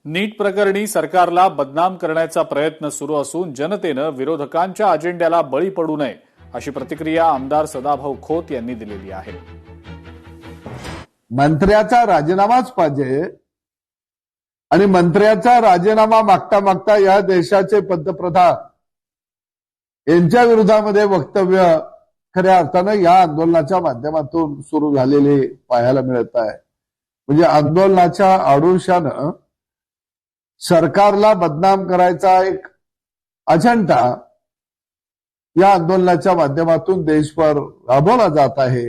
नीट प्रकरणी सरकारला बदनाम करण्याचा प्रयत्न सुरू असून जनतेनं विरोधकांच्या अजेंड्याला बळी पडू नये अशी प्रतिक्रिया आमदार सदाभाऊ खोत यांनी दिलेली आहे. मंत्र्याचा राजीनामाच पाहिजे आणि मंत्र्याचा राजीनामा मागता मागता या देशाचे पंतप्रधान यांच्या विरोधामध्ये वक्तव्य खऱ्या अर्थानं या आंदोलनाच्या माध्यमातून सुरू झालेले पाहायला मिळत आहे. म्हणजे आंदोलनाच्या आडुळशानं सरकारला बदनाम करायचा एक अजेंडा या आंदोलनाच्या माध्यमातून देशभर राबवला जात आहे.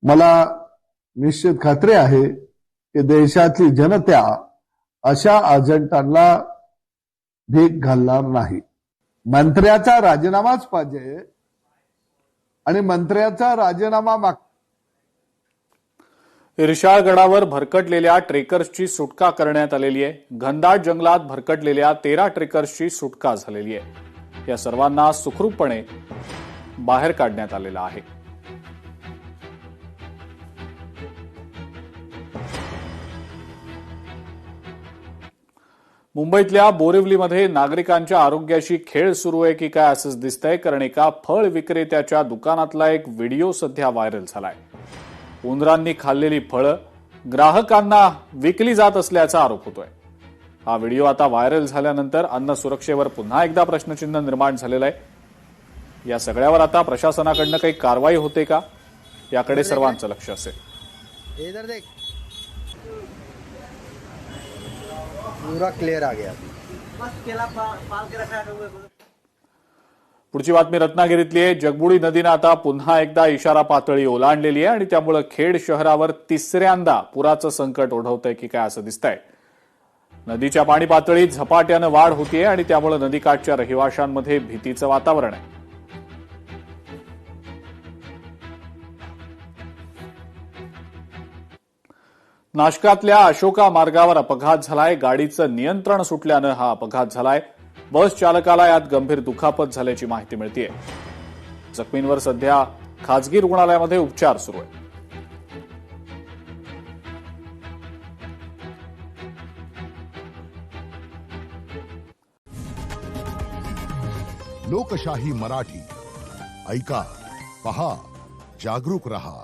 मला निश्चित खात्री आहे की देशातली जनता अशा अजेंडांना भीक घालणार नाही. मंत्र्याचा राजीनामाच पाहिजे आणि मंत्र्याचा राजीनामा इर्शाळगडावर भरकटलेल्या ट्रेकर्सची सुटका करण्यात आलेली आहे. घनदाट जंगलात भरकटलेल्या 13 ट्रेकर्सची सुटका झालेली आहे. या सर्वांना सुखरूपपणे बाहेर काढण्यात आलेलं आहे. मुंबईतल्या बोरिवलीमध्ये नागरिकांच्या आरोग्याशी खेळ सुरू आहे की काय असंच दिसतंय, कारण एका फळ विक्रेत्याच्या दुकानातला एक व्हिडिओ सध्या व्हायरल झालाय. उंदरांनी खाल्लेली फळं ग्राहकांना विकली जात असल्याचा आरोप होतोय. हा व्हिडिओ आता व्हायरल झाल्यानंतर अन्न सुरक्षेवर पुन्हा एकदा प्रश्नचिन्ह निर्माण झालेलं आहे. या सगळ्यावर आता प्रशासनाकडनं काही कारवाई होते का, याकडे सर्वांचं लक्ष असेल. पूरा क्लियर आ गया. पुढची बातमी रत्नागिरीतली आहे. जगबुडी नदीनं आता पुन्हा एकदा इशारा पातळी ओलांडलेली आहे आणि त्यामुळे खेड शहरावर तिसऱ्यांदा पुराचं संकट ओढवतंय की काय असं दिसतंय. नदीच्या पाणी पातळीत झपाट्यानं वाढ होतीये आणि त्यामुळे नदीकाठच्या रहिवाशांमध्ये भीतीचं वातावरण आहे. नाशकातल्या अशोका मार्गावर अपघात झालाय. गाडीचं नियंत्रण सुटल्यानं हा अपघात झालाय. बस चालकाला यात गंभीर दुखापत झाल्याची माहिती मिळतेय. जखमींवर सध्या खासगी रुग्णालयामध्ये उपचार सुरू आहेत. लोकशाही मराठी ऐका, पहा, जागरूक रहा.